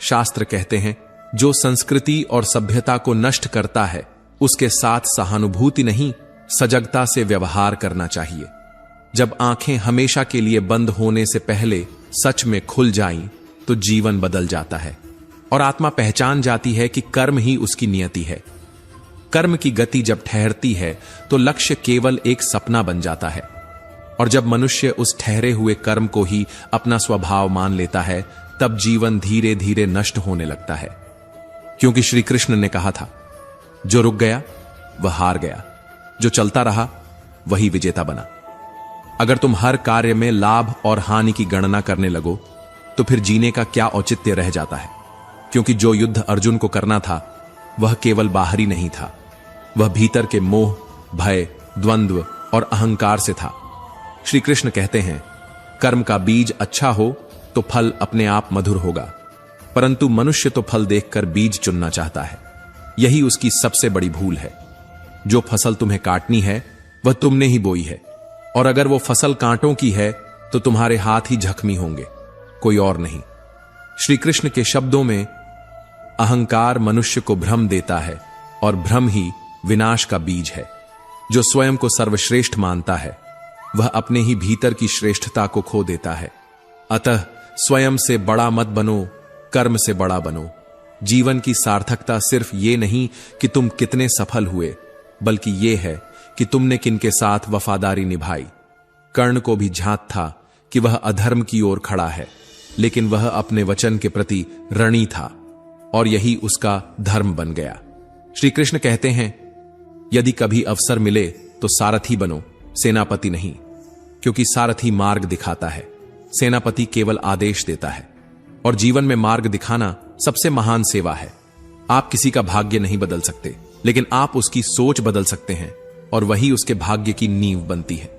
शास्त्र कहते हैं, जो संस्कृति और सभ्यता को नष्ट करता है उसके साथ सहानुभूति नहीं, सजगता से व्यवहार करना चाहिए। जब आंखें हमेशा के लिए बंद होने से पहले सच में खुल जाएं, तो जीवन बदल जाता है और आत्मा पहचान जाती है कि कर्म ही उसकी नियति है। कर्म की गति जब ठहरती है तो लक्ष्य केवल एक सपना बन जाता है, और जब मनुष्य उस ठहरे हुए कर्म को ही अपना स्वभाव मान लेता है, तब जीवन धीरे धीरे नष्ट होने लगता है। क्योंकि श्री कृष्ण ने कहा था, जो रुक गया वह हार गया, जो चलता रहा वही विजेता बना। अगर तुम हर कार्य में लाभ और हानि की गणना करने लगो तो फिर जीने का क्या औचित्य रह जाता है। क्योंकि जो युद्ध अर्जुन को करना था वह केवल बाहरी नहीं था, वह भीतर के मोह, भय, द्वंद्व और अहंकार से था। श्री कृष्ण कहते हैं, कर्म का बीज अच्छा हो तो फल अपने आप मधुर होगा, परंतु मनुष्य तो फल देखकर बीज चुनना चाहता है। यही उसकी सबसे बड़ी भूल है। जो फसल तुम्हें काटनी है वह तुमने ही बोई है, और अगर वो फसल कांटों की है तो तुम्हारे हाथ ही जख्मी होंगे, कोई और नहीं। श्री कृष्ण के शब्दों में अहंकार मनुष्य को भ्रम देता है, और भ्रम ही विनाश का बीज है। जो स्वयं को सर्वश्रेष्ठ मानता है वह अपने ही भीतर की श्रेष्ठता को खो देता है। अतः स्वयं से बड़ा मत बनो, कर्म से बड़ा बनो। जीवन की सार्थकता सिर्फ ये नहीं कि तुम कितने सफल हुए, बल्कि ये है कि तुमने किनके साथ वफादारी निभाई। कर्ण को भी झांत था कि वह अधर्म की ओर खड़ा है, लेकिन वह अपने वचन के प्रति ऋणी था, और यही उसका धर्म बन गया। श्री कृष्ण कहते हैं, यदि कभी अवसर मिले तो सारथी बनो, सेनापति नहीं। क्योंकि सारथी मार्ग दिखाता है, सेनापति केवल आदेश देता है। और जीवन में मार्ग दिखाना सबसे महान सेवा है। आप किसी का भाग्य नहीं बदल सकते, लेकिन आप उसकी सोच बदल सकते हैं, और वही उसके भाग्य की नींव बनती है।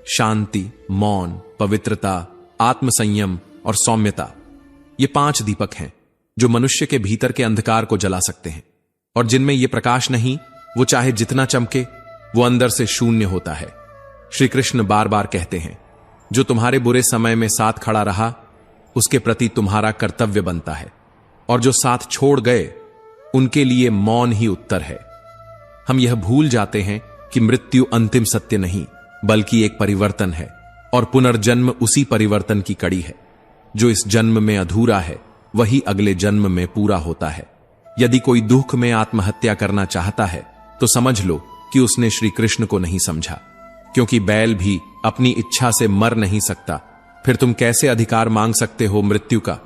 शांति, मौन, पवित्रता, आत्मसंयम और सौम्यता, ये 5 दीपक हैं जो मनुष्य के भीतर के अंधकार को जला सकते हैं, और जिनमें ये प्रकाश नहीं, वो चाहे जितना चमके, वो अंदर से शून्य होता है। श्री कृष्ण बार बार कहते हैं, जो तुम्हारे बुरे समय में साथ खड़ा रहा उसके प्रति तुम्हारा कर्तव्य बनता है, और जो साथ छोड़ गए उनके लिए मौन ही उत्तर है। हम यह भूल जाते हैं कि मृत्यु अंतिम सत्य नहीं, बल्कि एक परिवर्तन है, और पुनर्जन्म उसी परिवर्तन की कड़ी है। जो इस जन्म में अधूरा है वही अगले जन्म में पूरा होता है। यदि कोई दुख में आत्महत्या करना चाहता है तो समझ लो कि उसने श्री कृष्ण को नहीं समझा। क्योंकि बैल भी अपनी इच्छा से मर नहीं सकता, फिर तुम कैसे अधिकार मांग सकते हो मृत्यु का।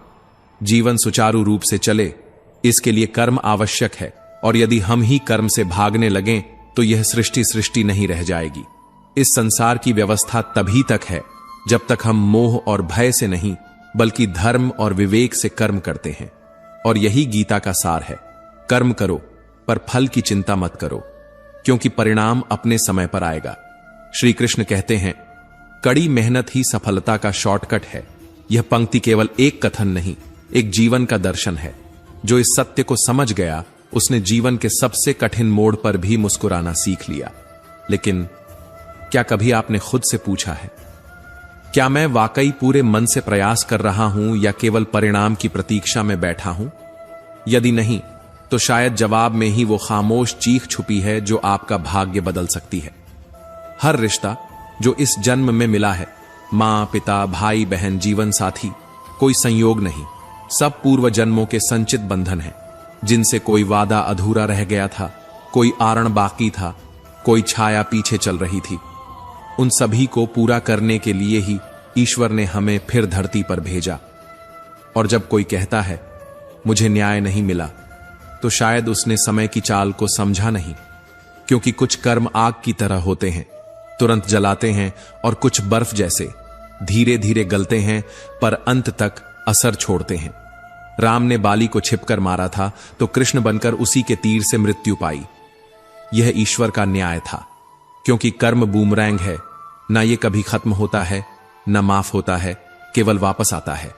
जीवन सुचारू रूप से चले, इसके लिए कर्म आवश्यक है, और यदि हम ही कर्म से भागने लगें तो यह सृष्टि नहीं रह जाएगी। इस संसार की व्यवस्था तभी तक है जब तक हम मोह और भय से नहीं, बल्कि धर्म और विवेक से कर्म करते हैं। और यही गीता का सार है, कर्म करो पर फल की चिंता मत करो, क्योंकि परिणाम अपने समय पर आएगा। श्री कृष्ण कहते हैं, कड़ी मेहनत ही सफलता का शॉर्टकट है। यह पंक्ति केवल एक कथन नहीं, एक जीवन का दर्शन है। जो इस सत्य को समझ गया उसने जीवन के सबसे कठिन मोड़ पर भी मुस्कुराना सीख लिया। लेकिन क्या कभी आपने खुद से पूछा है, क्या मैं वाकई पूरे मन से प्रयास कर रहा हूं या केवल परिणाम की प्रतीक्षा में बैठा हूं? यदि नहीं, तो शायद जवाब में ही वो खामोश चीख छुपी है जो आपका भाग्य बदल सकती है। हर रिश्ता जो इस जन्म में मिला है, मां, पिता, भाई, बहन, जीवन साथी, कोई संयोग नहीं, सब पूर्व जन्मों के संचित बंधन हैं, जिनसे कोई वादा अधूरा रह गया था, कोई आरण बाकी था, कोई छाया पीछे चल रही थी। उन सभी को पूरा करने के लिए ही ईश्वर ने हमें फिर धरती पर भेजा। और जब कोई कहता है मुझे न्याय नहीं मिला, तो शायद उसने समय की चाल को समझा नहीं। क्योंकि कुछ कर्म आग की तरह होते हैं, तुरंत जलाते हैं, और कुछ बर्फ जैसे धीरे धीरे गलते हैं पर अंत तक असर छोड़ते हैं। राम ने बाली को छिपकर मारा था तो कृष्ण बनकर उसी के तीर से मृत्यु पाई। यह ईश्वर का न्याय था, क्योंकि कर्म बूमरैंग है, ना ये कभी खत्म होता है, ना माफ होता है, केवल वापस आता है।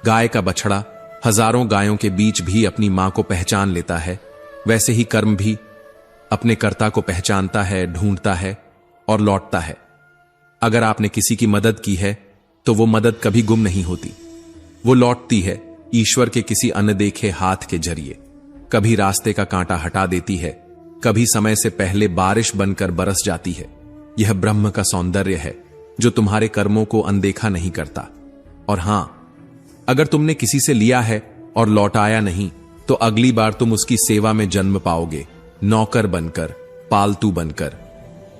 गाय का बछड़ा हजारों गायों के बीच भी अपनी मां को पहचान लेता है, वैसे ही कर्म भी अपने कर्ता को पहचानता है, ढूंढता है और लौटता है। अगर आपने किसी की मदद की है तो वो मदद कभी गुम नहीं होती, वो लौटती है, ईश्वर के किसी अनदेखे हाथ के जरिए। कभी रास्ते का कांटा हटा देती है, कभी समय से पहले बारिश बनकर बरस जाती है। यह ब्रह्म का सौंदर्य है जो तुम्हारे कर्मों को अनदेखा नहीं करता। और हां, अगर तुमने किसी से लिया है और लौटाया नहीं, तो अगली बार तुम उसकी सेवा में जन्म पाओगे, नौकर बनकर, पालतू बनकर।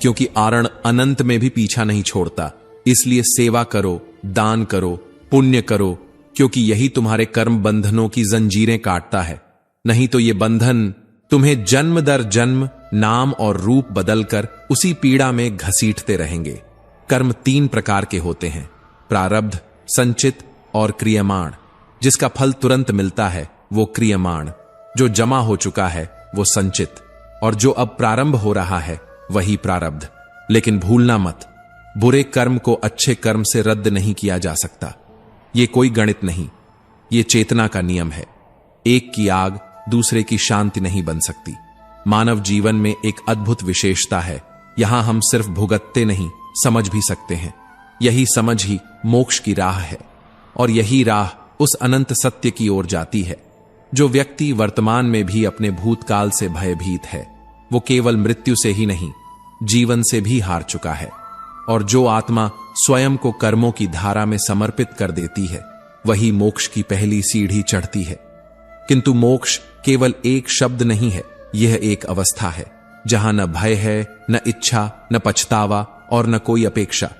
क्योंकि आरण अनंत में भी पीछा नहीं छोड़ता। इसलिए सेवा करो, दान करो, पुण्य करो, क्योंकि यही तुम्हारे कर्म बंधनों की जंजीरें काटता है। नहीं तो ये बंधन तुम्हें जन्म दर जन्म नाम और रूप बदलकर उसी पीड़ा में घसीटते रहेंगे। कर्म 3 प्रकार के होते हैं, प्रारब्ध, संचित और क्रियमाण। जिसका फल तुरंत मिलता है वो क्रियमाण, जो जमा हो चुका है वो संचित, और जो अब प्रारंभ हो रहा है वही प्रारब्ध। लेकिन भूलना मत, बुरे कर्म को अच्छे कर्म से रद्द नहीं किया जा सकता। ये कोई गणित नहीं, ये चेतना का नियम है। एक की आग दूसरे की शांति नहीं बन सकती। मानव जीवन में एक अद्भुत विशेषता है, यहां हम सिर्फ भुगतते नहीं, समझ भी सकते हैं। यही समझ ही मोक्ष की राह है, और यही राह उस अनंत सत्य की ओर जाती है। जो व्यक्ति वर्तमान में भी अपने भूतकाल से भयभीत है, वो केवल मृत्यु से ही नहीं, जीवन से भी हार चुका है। और जो आत्मा स्वयं को कर्मों की धारा में समर्पित कर देती है, वही मोक्ष की पहली सीढ़ी चढ़ती है। किंतु मोक्ष केवल एक शब्द नहीं है, यह एक अवस्था है जहां न भय है, न इच्छा, न पछतावा और न कोई अपेक्षा।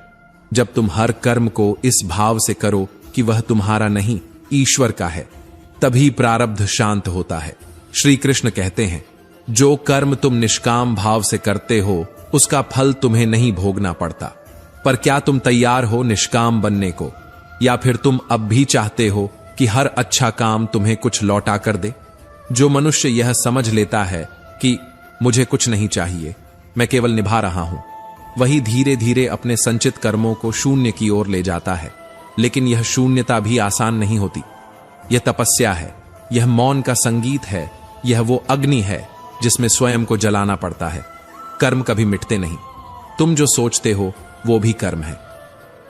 जब तुम हर कर्म को इस भाव से करो कि वह तुम्हारा नहीं, ईश्वर का है, तभी प्रारब्ध शांत होता है। श्री कृष्ण कहते हैं, जो कर्म तुम निष्काम भाव से करते हो उसका फल तुम्हें नहीं भोगना पड़ता। पर क्या तुम तैयार हो निष्काम बनने को, या फिर तुम अब भी चाहते हो कि हर अच्छा काम तुम्हें कुछ लौटा कर दे? जो मनुष्य यह समझ लेता है कि मुझे कुछ नहीं चाहिए, मैं केवल निभा रहा हूं, वही धीरे धीरे अपने संचित कर्मों को शून्य की ओर ले जाता है। लेकिन यह शून्यता भी आसान नहीं होती। यह तपस्या है, यह मौन का संगीत है, यह वो अग्नि है जिसमें स्वयं को जलाना पड़ता है। कर्म कभी मिटते नहीं। तुम जो सोचते हो वो भी कर्म है,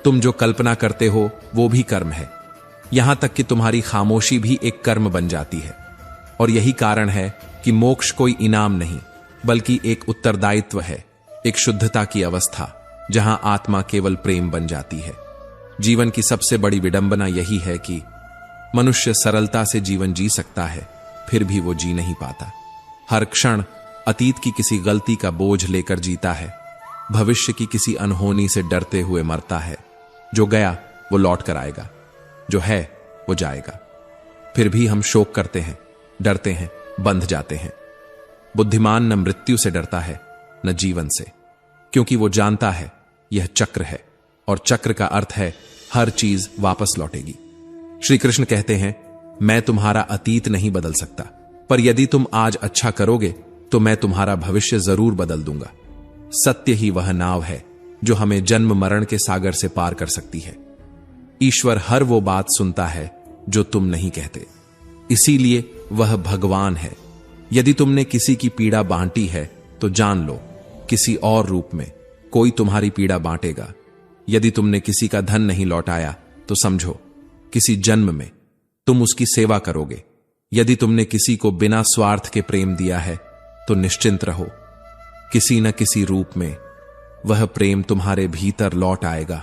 तुम जो कल्पना करते हो वो भी कर्म है, यहां तक कि तुम्हारी खामोशी भी एक कर्म बन जाती है। और यही कारण है कि मोक्ष कोई इनाम नहीं, बल्कि एक उत्तरदायित्व है, एक शुद्धता की अवस्था जहां आत्मा केवल प्रेम बन जाती है। जीवन की सबसे बड़ी विडंबना यही है कि मनुष्य सरलता से जीवन जी सकता है, फिर भी वो जी नहीं पाता। हर क्षण अतीत की किसी गलती का बोझ लेकर जीता है, भविष्य की किसी अनहोनी से डरते हुए मरता है। जो गया वो लौट कर आएगा, जो है वो जाएगा। फिर भी हम शोक करते हैं, डरते हैं, बंध जाते हैं। बुद्धिमान न मृत्यु से डरता है न जीवन से, क्योंकि वो जानता है यह चक्र है, और चक्र का अर्थ है हर चीज वापस लौटेगी। श्री कृष्ण कहते हैं, मैं तुम्हारा अतीत नहीं बदल सकता, पर यदि तुम आज अच्छा करोगे तो मैं तुम्हारा भविष्य जरूर बदल दूंगा। सत्य ही वह नाव है जो हमें जन्म मरण के सागर से पार कर सकती है। ईश्वर हर वो बात सुनता है जो तुम नहीं कहते, इसीलिए वह भगवान है। यदि तुमने किसी की पीड़ा बांटी है तो जान लो, किसी और रूप में कोई तुम्हारी पीड़ा बांटेगा। यदि तुमने किसी का धन नहीं लौटाया तो समझो किसी जन्म में तुम उसकी सेवा करोगे। यदि तुमने किसी को बिना स्वार्थ के प्रेम दिया है तो निश्चिंत रहो, किसी न किसी रूप में वह प्रेम तुम्हारे भीतर लौट आएगा।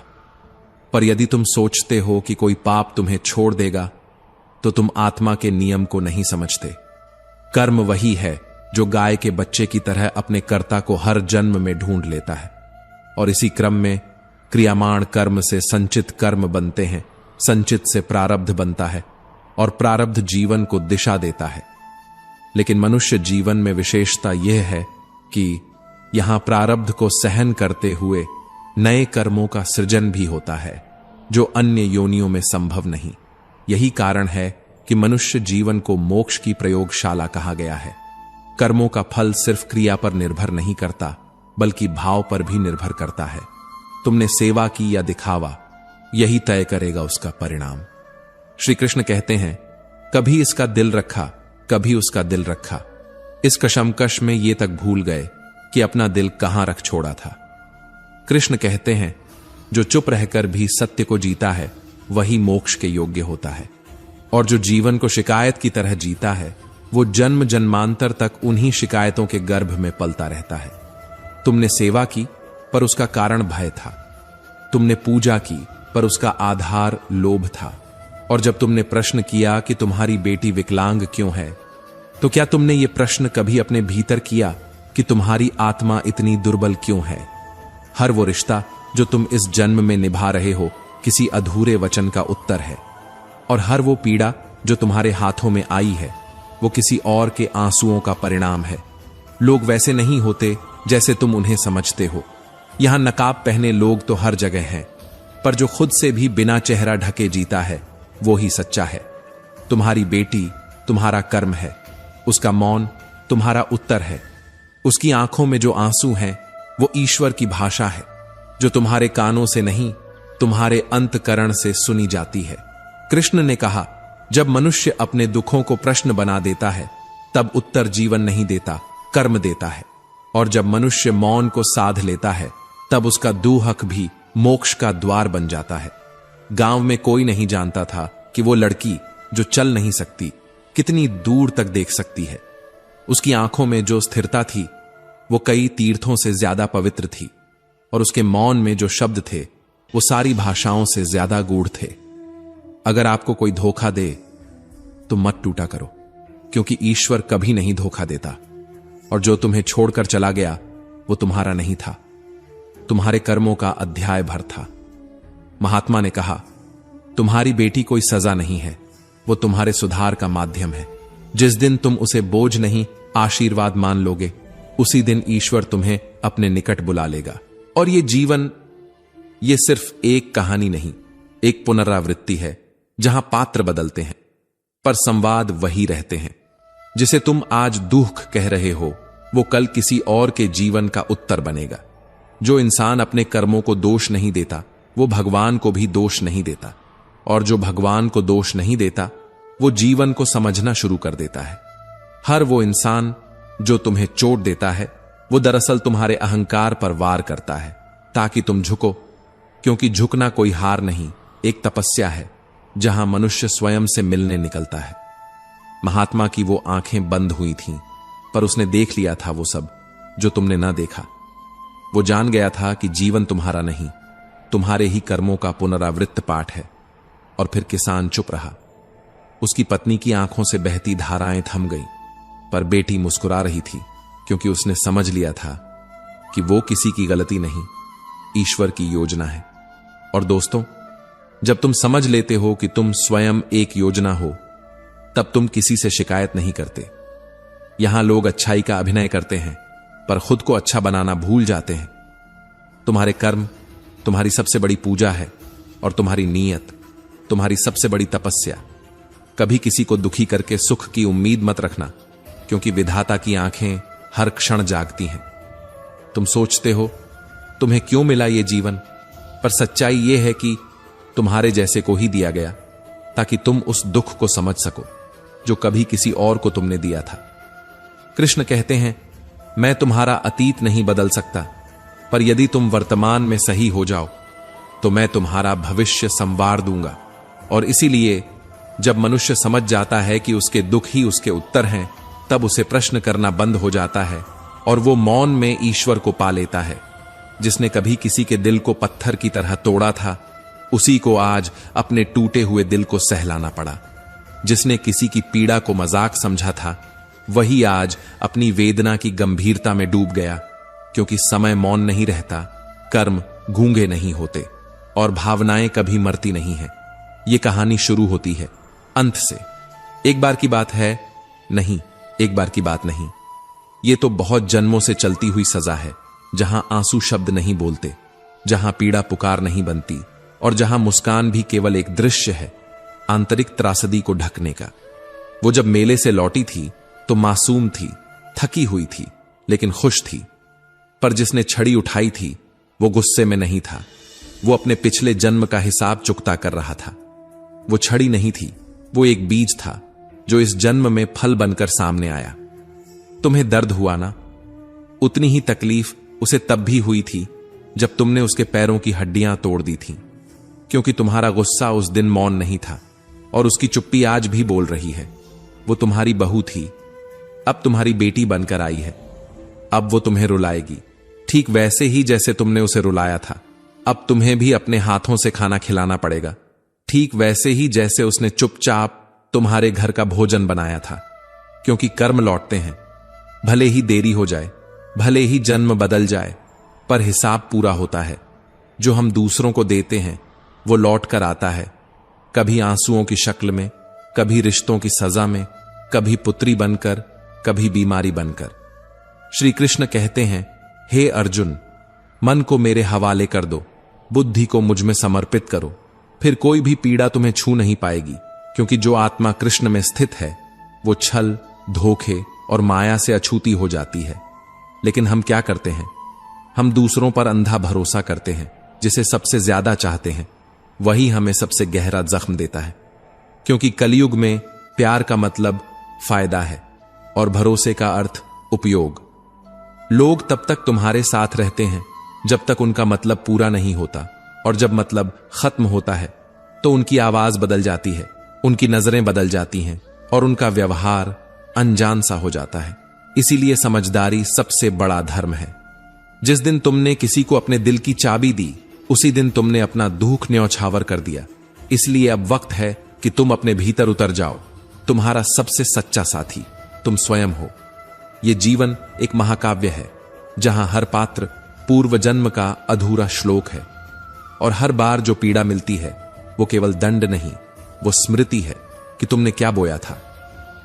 पर यदि तुम सोचते हो कि कोई पाप तुम्हें छोड़ देगा तो तुम आत्मा के नियम को नहीं समझते। कर्म वही है जो गाय के बच्चे की तरह अपने कर्ता को हर जन्म में ढूंढ लेता है, और इसी क्रम में क्रियामाण कर्म से संचित कर्म बनते हैं, संचित से प्रारब्ध बनता है, और प्रारब्ध जीवन को दिशा देता है। लेकिन मनुष्य जीवन में विशेषता यह है कि यहां प्रारब्ध को सहन करते हुए नए कर्मों का सृजन भी होता है, जो अन्य योनियों में संभव नहीं। यही कारण है कि मनुष्य जीवन को मोक्ष की प्रयोगशाला कहा गया है। कर्मों का फल सिर्फ क्रिया पर निर्भर नहीं करता, बल्कि भाव पर भी निर्भर करता है। तुमने सेवा की या दिखावा, यही तय करेगा उसका परिणाम। श्री कृष्ण कहते हैं, कभी इसका दिल रखा, कभी उसका दिल रखा, इस कशमकश में ये तक भूल गए कि अपना दिल कहां रख छोड़ा था। कृष्ण कहते हैं, जो चुप रहकर भी सत्य को जीता है वही मोक्ष के योग्य होता है। और जो जीवन को शिकायत की तरह जीता है वो जन्म जन्मांतर तक उन्हीं शिकायतों के गर्भ में पलता रहता है। तुमने सेवा की पर उसका कारण भय था, तुमने पूजा की पर उसका आधार लोभ था, और जब तुमने प्रश्न किया कि तुम्हारी बेटी विकलांग क्यों है, तो क्या तुमने ये प्रश्न कभी अपने भीतर किया कि तुम्हारी आत्मा इतनी दुर्बल क्यों है? हर वो रिश्ता जो तुम इस जन्म में निभा रहे हो किसी अधूरे वचन का उत्तर है, और हर वो पीड़ा जो तुम्हारे हाथों में आई है वो किसी और के आंसुओं का परिणाम है। लोग वैसे नहीं होते जैसे तुम उन्हें समझते हो। यहां नकाब पहने लोग तो हर जगह हैं, पर जो खुद से भी बिना चेहरा ढके जीता है वो ही सच्चा है। तुम्हारी बेटी तुम्हारा कर्म है, उसका मौन तुम्हारा उत्तर है, उसकी आंखों में जो आंसू हैं वो ईश्वर की भाषा है जो तुम्हारे कानों से नहीं तुम्हारे अंतकरण से सुनी जाती है। कृष्ण ने कहा, जब मनुष्य अपने दुखों को प्रश्न बना देता है तब उत्तर जीवन नहीं देता, कर्म देता है, और जब मनुष्य मौन को साध लेता है तब उसका दूहक भी मोक्ष का द्वार बन जाता है। गांव में कोई नहीं जानता था कि वो लड़की जो चल नहीं सकती कितनी दूर तक देख सकती है। उसकी आंखों में जो स्थिरता थी वो कई तीर्थों से ज्यादा पवित्र थी, और उसके मौन में जो शब्द थे वो सारी भाषाओं से ज्यादा गूढ़ थे। अगर आपको कोई धोखा दे तो मत टूटा करो, क्योंकि ईश्वर कभी नहीं धोखा देता, और जो तुम्हें छोड़कर चला गया वो तुम्हारा नहीं था, तुम्हारे कर्मों का अध्याय भर था। महात्मा ने कहा, तुम्हारी बेटी कोई सजा नहीं है, वो तुम्हारे सुधार का माध्यम है। जिस दिन तुम उसे बोझ नहीं आशीर्वाद मान लोगे उसी दिन ईश्वर तुम्हें अपने निकट बुला लेगा। और ये जीवन ये सिर्फ एक कहानी नहीं, एक पुनरावृत्ति है जहां पात्र बदलते हैं पर संवाद वही रहते हैं। जिसे तुम आज दुख कह रहे हो वो कल किसी और के जीवन का उत्तर बनेगा। जो इंसान अपने कर्मों को दोष नहीं देता वो भगवान को भी दोष नहीं देता, और जो भगवान को दोष नहीं देता वो जीवन को समझना शुरू कर देता है। हर वो इंसान जो तुम्हें चोट देता है वो दरअसल तुम्हारे अहंकार पर वार करता है ताकि तुम झुको, क्योंकि झुकना कोई हार नहीं, एक तपस्या है जहां मनुष्य स्वयं से मिलने निकलता है। महात्मा की वो आंखें बंद हुई थीं, पर उसने देख लिया था वो सब जो तुमने ना देखा। वो जान गया था कि जीवन तुम्हारा नहीं, तुम्हारे ही कर्मों का पुनरावृत्त पाठ है। और फिर किसान चुप रहा। उसकी पत्नी की आंखों से बहती धाराएं थम गईं, पर बेटी मुस्कुरा रही थी, क्योंकि उसने समझ लिया था कि वो किसी की गलती नहीं, ईश्वर की योजना है। और दोस्तों, जब तुम समझ लेते हो कि तुम स्वयं एक योजना हो, तब तुम किसी से शिकायत नहीं करते। यहां लोग अच्छाई का अभिनय करते हैं पर खुद को अच्छा बनाना भूल जाते हैं। तुम्हारे कर्म तुम्हारी सबसे बड़ी पूजा है, और तुम्हारी नीयत तुम्हारी सबसे बड़ी तपस्या। कभी किसी को दुखी करके सुख की उम्मीद मत रखना, क्योंकि विधाता की आंखें हर क्षण जागती हैं। तुम सोचते हो तुम्हें क्यों मिला ये जीवन, पर सच्चाई यह है कि तुम्हारे जैसे को ही दिया गया ताकि तुम उस दुख को समझ सको जो कभी किसी और को तुमने दिया था। कृष्ण कहते हैं, मैं तुम्हारा अतीत नहीं बदल सकता, पर यदि तुम वर्तमान में सही हो जाओ तो मैं तुम्हारा भविष्य संवार दूंगा। और इसीलिए जब मनुष्य समझ जाता है कि उसके दुख ही उसके उत्तर हैं, तब उसे प्रश्न करना बंद हो जाता है और वो मौन में ईश्वर को पा लेता है। जिसने कभी किसी के दिल को पत्थर की तरह तोड़ा था, उसी को आज अपने टूटे हुए दिल को सहलाना पड़ा। जिसने किसी की पीड़ा को मजाक समझा था, वही आज अपनी वेदना की गंभीरता में डूब गया, क्योंकि समय मौन नहीं रहता, कर्म गूंगे नहीं होते, और भावनाएं कभी मरती नहीं हैं। ये कहानी शुरू होती है अंत से। एक बार की बात है नहीं, एक बार की बात नहीं, ये तो बहुत जन्मों से चलती हुई सजा है, जहां आंसू शब्द नहीं बोलते, जहां पीड़ा पुकार नहीं बनती, और जहां मुस्कान भी केवल एक दृश्य है आंतरिक त्रासदी को ढकने का। वो जब मेले से लौटी थी तो मासूम थी, थकी हुई थी, लेकिन खुश थी। पर जिसने छड़ी उठाई थी वो गुस्से में नहीं था, वो अपने पिछले जन्म का हिसाब चुकता कर रहा था। वो छड़ी नहीं थी, वो एक बीज था जो इस जन्म में फल बनकर सामने आया। तुम्हें दर्द हुआ ना, उतनी ही तकलीफ उसे तब भी हुई थी जब तुमने उसके पैरों की हड्डियां तोड़ दी थीं, क्योंकि तुम्हारा गुस्सा उस दिन मौन नहीं था, और उसकी चुप्पी आज भी बोल रही है। वो तुम्हारी बहू थी, अब तुम्हारी बेटी बनकर आई है। अब वो तुम्हें रुलाएगी, ठीक वैसे ही जैसे तुमने उसे रुलाया था। अब तुम्हें भी अपने हाथों से खाना खिलाना पड़ेगा, ठीक वैसे ही जैसे उसने चुपचाप तुम्हारे घर का भोजन बनाया था। क्योंकि कर्म लौटते हैं, भले ही देरी हो जाए, भले ही जन्म बदल जाए, पर हिसाब पूरा होता है। जो हम दूसरों को देते हैं वो लौट कर आता है, कभी आंसुओं की शक्ल में, कभी रिश्तों की सजा में, कभी पुत्री बनकर, कभी बीमारी बनकर। श्री कृष्ण कहते हैं, हे अर्जुन, मन को मेरे हवाले कर दो, बुद्धि को मुझ में समर्पित करो, फिर कोई भी पीड़ा तुम्हें छू नहीं पाएगी। क्योंकि जो आत्मा कृष्ण में स्थित है वो छल, धोखे और माया से अछूती हो जाती है। लेकिन हम क्या करते हैं? हम दूसरों पर अंधा भरोसा करते हैं। जिसे सबसे ज्यादा चाहते हैं वही हमें सबसे गहरा जख्म देता है। क्योंकि कलयुग में प्यार का मतलब फायदा है और भरोसे का अर्थ उपयोग। लोग तब तक तुम्हारे साथ रहते हैं जब तक उनका मतलब पूरा नहीं होता, और जब मतलब खत्म होता है तो उनकी आवाज बदल जाती है, उनकी नजरें बदल जाती हैं और उनका व्यवहार अनजान सा हो जाता है। इसीलिए समझदारी सबसे बड़ा धर्म है। जिस दिन तुमने किसी को अपने दिल की चाबी दी, उसी दिन तुमने अपना दुख न्यौछावर कर दिया। इसलिए अब वक्त है कि तुम अपने भीतर उतर जाओ। तुम्हारा सबसे सच्चा साथी तुम स्वयं हो। यह जीवन एक महाकाव्य है जहां हर पात्र पूर्व जन्म का अधूरा श्लोक है, और हर बार जो पीड़ा मिलती है वो केवल दंड नहीं, वो स्मृति है कि तुमने क्या बोया था।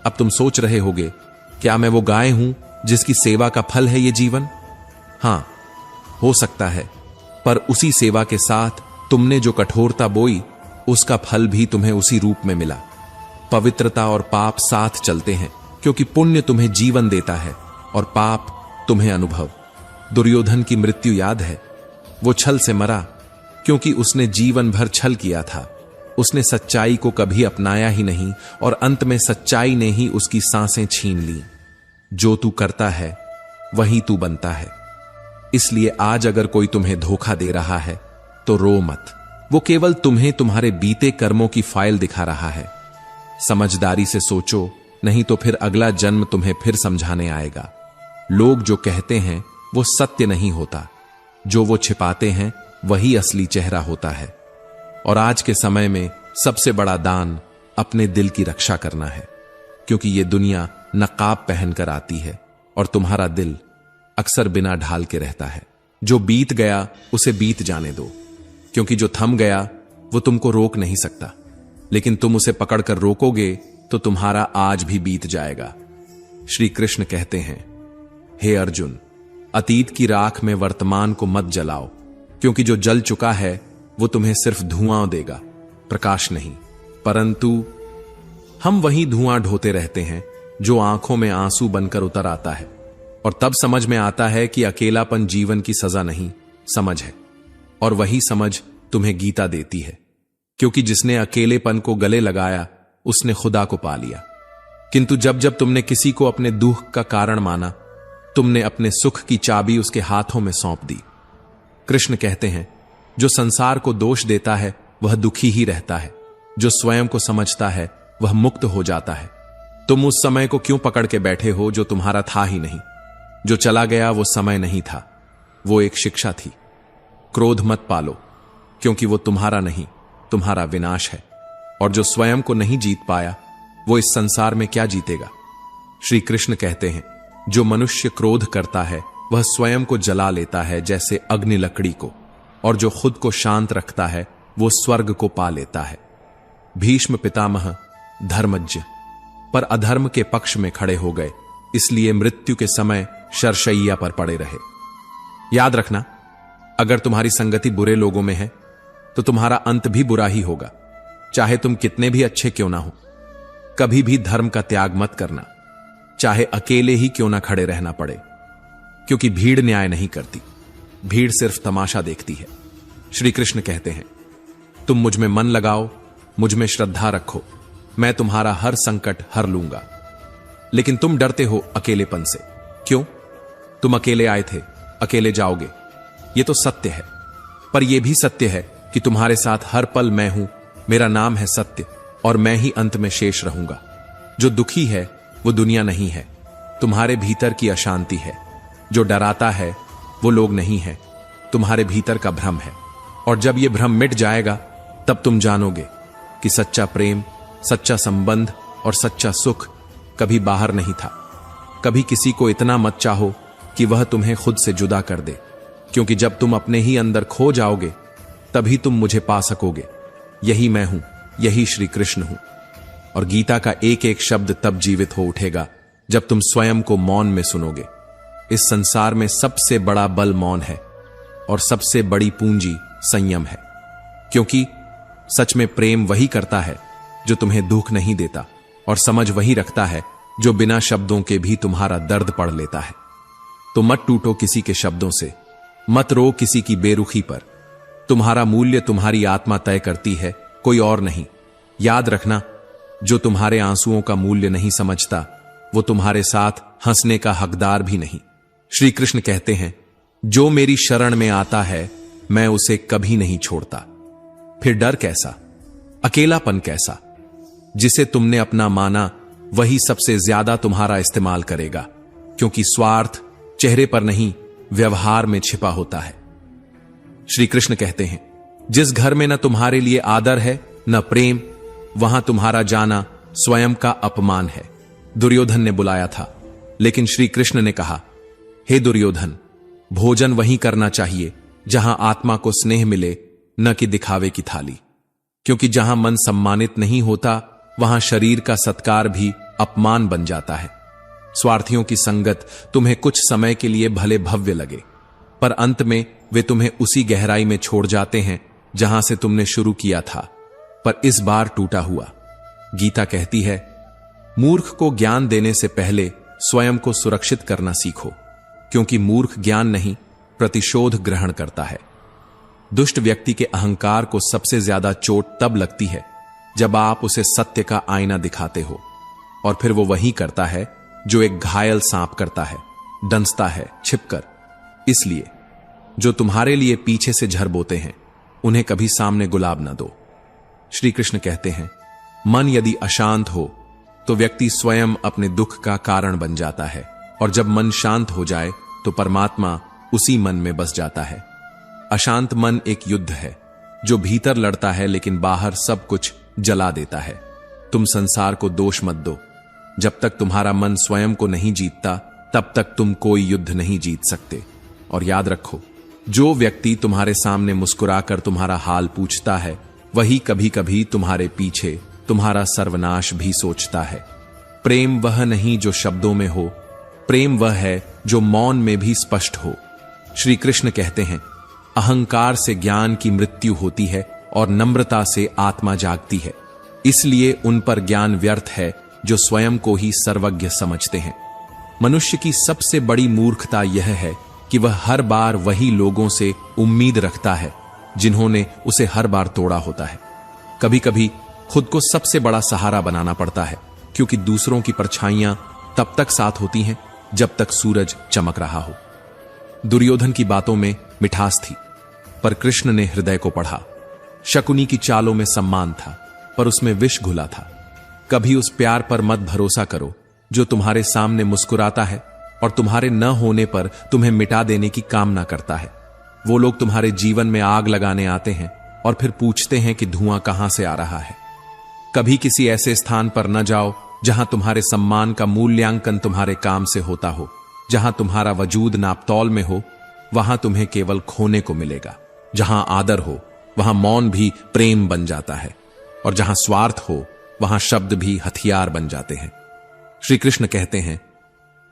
अब तुम सोच रहे होगे, क्या मैं वो गाय हूं जिसकी सेवा का फल है ये जीवन? हां, हो सकता है, पर उसी सेवा के साथ तुमने जो कठोरता बोई उसका फल भी तुम्हें उसी रूप में मिला। पवित्रता और पाप साथ चलते हैं, क्योंकि पुण्य तुम्हें जीवन देता है और पाप तुम्हें अनुभव। दुर्योधन की मृत्यु याद है? वो छल से मरा क्योंकि उसने जीवन भर छल किया था। उसने सच्चाई को कभी अपनाया ही नहीं और अंत में सच्चाई ने ही उसकी सांसें छीन ली। जो तू करता है वही तू बनता है। इसलिए आज अगर कोई तुम्हें धोखा दे रहा है तो रो मत। वो केवल तुम्हें तुम्हारे बीते कर्मों की फाइल दिखा रहा है। समझदारी से सोचो, नहीं तो फिर अगला जन्म तुम्हें फिर समझाने आएगा। लोग जो कहते हैं वो सत्य नहीं होता, जो वो छिपाते हैं वही असली चेहरा होता है। और आज के समय में सबसे बड़ा दान अपने दिल की रक्षा करना है, क्योंकि ये दुनिया नकाब पहनकर आती है और तुम्हारा दिल अक्सर बिना ढाल के रहता है। जो बीत गया उसे बीत जाने दो, क्योंकि जो थम गया वो तुमको रोक नहीं सकता, लेकिन तुम उसे पकड़कर रोकोगे तो तुम्हारा आज भी बीत जाएगा। श्री कृष्ण कहते हैं, हे अर्जुन, अतीत की राख में वर्तमान को मत जलाओ, क्योंकि जो जल चुका है वो तुम्हें सिर्फ धुआं देगा, प्रकाश नहीं। परंतु हम वही धुआं ढोते रहते हैं जो आंखों में आंसू बनकर उतर आता है, और तब समझ में आता है कि अकेलापन जीवन की सजा नहीं, समझ है। और वही समझ तुम्हें गीता देती है, क्योंकि जिसने अकेलेपन को गले लगाया उसने खुदा को पा लिया। किंतु जब जब तुमने किसी को अपने दुख का कारण माना, तुमने अपने सुख की चाबी उसके हाथों में सौंप दी। कृष्ण कहते हैं, जो संसार को दोष देता है वह दुखी ही रहता है, जो स्वयं को समझता है वह मुक्त हो जाता है। तुम उस समय को क्यों पकड़ के बैठे हो जो तुम्हारा था ही नहीं? जो चला गया वो समय नहीं था, वो एक शिक्षा थी। क्रोध मत पालो, क्योंकि वो तुम्हारा नहीं, तुम्हारा विनाश है। और जो स्वयं को नहीं जीत पाया वो इस संसार में क्या जीतेगा? श्री कृष्ण कहते हैं, जो मनुष्य क्रोध करता है वह स्वयं को जला लेता है जैसे अग्नि लकड़ी को, और जो खुद को शांत रखता है वो स्वर्ग को पा लेता है। भीष्म पितामह धर्मज्ञ पर अधर्म के पक्ष में खड़े हो गए, इसलिए मृत्यु के समय शरशैया पर पड़े रहे। याद रखना, अगर तुम्हारी संगति बुरे लोगों में है तो तुम्हारा अंत भी बुरा ही होगा, चाहे तुम कितने भी अच्छे क्यों ना हो। कभी भी धर्म का त्याग मत करना, चाहे अकेले ही क्यों ना खड़े रहना पड़े, क्योंकि भीड़ न्याय नहीं करती, भीड़ सिर्फ तमाशा देखती है। श्री कृष्ण कहते हैं, तुम मुझ में मन लगाओ, मुझ में श्रद्धा रखो, मैं तुम्हारा हर संकट हर लूंगा। लेकिन तुम डरते हो अकेलेपन से। क्यों? तुम अकेले आए थे, अकेले जाओगे, ये तो सत्य है। पर यह भी सत्य है कि तुम्हारे साथ हर पल मैं हूं, मेरा नाम है सत्य, और मैं ही अंत में शेष रहूंगा। जो दुखी है वो दुनिया नहीं है, तुम्हारे भीतर की अशांति है। जो डराता है वो लोग नहीं है, तुम्हारे भीतर का भ्रम है। और जब ये भ्रम मिट जाएगा तब तुम जानोगे कि सच्चा प्रेम, सच्चा संबंध और सच्चा सुख कभी बाहर नहीं था। कभी किसी को इतना मत चाहो कि वह तुम्हें खुद से जुदा कर दे, क्योंकि जब तुम अपने ही अंदर खो जाओगे तभी तुम मुझे पा सकोगे। यही मैं हूं, यही श्री कृष्ण हूं। और गीता का एक एक शब्द तब जीवित हो उठेगा जब तुम स्वयं को मौन में सुनोगे। इस संसार में सबसे बड़ा बल मौन है और सबसे बड़ी पूंजी संयम है, क्योंकि सच में प्रेम वही करता है जो तुम्हें दुख नहीं देता, और समझ वही रखता है जो बिना शब्दों के भी तुम्हारा दर्द पढ़ लेता है। तो मत टूटो किसी के शब्दों से, मत रो किसी की बेरुखी पर। तुम्हारा मूल्य तुम्हारी आत्मा तय करती है, कोई और नहीं। याद रखना, जो तुम्हारे आंसुओं का मूल्य नहीं समझता वो तुम्हारे साथ हंसने का हकदार भी नहीं। श्री कृष्ण कहते हैं, जो मेरी शरण में आता है मैं उसे कभी नहीं छोड़ता। फिर डर कैसा, अकेलापन कैसा? जिसे तुमने अपना माना वही सबसे ज्यादा तुम्हारा इस्तेमाल करेगा, क्योंकि स्वार्थ चेहरे पर नहीं व्यवहार में छिपा होता है। श्री कृष्ण कहते हैं, जिस घर में न तुम्हारे लिए आदर है न प्रेम, वहां तुम्हारा जाना स्वयं का अपमान है। दुर्योधन ने बुलाया था, लेकिन श्री कृष्ण ने कहा, हे दुर्योधन, भोजन वहीं करना चाहिए जहां आत्मा को स्नेह मिले, न कि दिखावे की थाली। क्योंकि जहां मन सम्मानित नहीं होता वहां शरीर का सत्कार भी अपमान बन जाता है। स्वार्थियों की संगत तुम्हें कुछ समय के लिए भले भव्य लगे, पर अंत में वे तुम्हें उसी गहराई में छोड़ जाते हैं जहां से तुमने शुरू किया था, पर इस बार टूटा हुआ। गीता कहती है, मूर्ख को ज्ञान देने से पहले स्वयं को सुरक्षित करना सीखो, क्योंकि मूर्ख ज्ञान नहीं प्रतिशोध ग्रहण करता है। दुष्ट व्यक्ति के अहंकार को सबसे ज्यादा चोट तब लगती है जब आप उसे सत्य का आईना दिखाते हो, और फिर वो वही करता है जो एक घायल सांप करता है, डंसता है छिपकर। इसलिए जो तुम्हारे लिए पीछे से झर बोते हैं उन्हें कभी सामने गुलाब न दो। श्री कृष्ण कहते हैं, मन यदि अशांत हो तो व्यक्ति स्वयं अपने दुख का कारण बन जाता है, और जब मन शांत हो जाए तो परमात्मा उसी मन में बस जाता है। अशांत मन एक युद्ध है जो भीतर लड़ता है लेकिन बाहर सब कुछ जला देता है। तुम संसार को दोष मत दो। जब तक तुम्हारा मन स्वयं को नहीं जीतता तब तक तुम कोई युद्ध नहीं जीत सकते। और याद रखो, जो व्यक्ति तुम्हारे सामने मुस्कुराकर तुम्हारा हाल पूछता है वही कभी कभी तुम्हारे पीछे तुम्हारा सर्वनाश भी सोचता है। प्रेम वह नहीं जो शब्दों में हो, प्रेम वह है जो मौन में भी स्पष्ट हो। श्री कृष्ण कहते हैं, अहंकार से ज्ञान की मृत्यु होती है और नम्रता से आत्मा जागती है। इसलिए उन पर ज्ञान व्यर्थ है जो स्वयं को ही सर्वज्ञ समझते हैं। मनुष्य की सबसे बड़ी मूर्खता यह है कि वह हर बार वही लोगों से उम्मीद रखता है जिन्होंने उसे हर बार तोड़ा होता है। कभी कभी खुद को सबसे बड़ा सहारा बनाना पड़ता है, क्योंकि दूसरों की परछाइयां तब तक साथ होती हैं जब तक सूरज चमक रहा हो। दुर्योधन की बातों में मिठास थी, पर कृष्ण ने हृदय को पढ़ा। शकुनी की चालों में सम्मान था, पर उसमें विष घुला था। कभी उस प्यार पर मत भरोसा करो जो तुम्हारे सामने मुस्कुराता है और तुम्हारे न होने पर तुम्हें मिटा देने की कामना करता है। वो लोग तुम्हारे जीवन में आग लगाने आते हैं और फिर पूछते हैं कि धुआं कहां से आ रहा है। कभी किसी ऐसे स्थान पर न जाओ जहां तुम्हारे सम्मान का मूल्यांकन तुम्हारे काम से होता हो। जहां तुम्हारा वजूद नापतौल में हो वहां तुम्हें केवल खोने को मिलेगा। जहां आदर हो वहां मौन भी प्रेम बन जाता है, और जहां स्वार्थ हो वहां शब्द भी हथियार बन जाते हैं। श्री कृष्ण कहते हैं,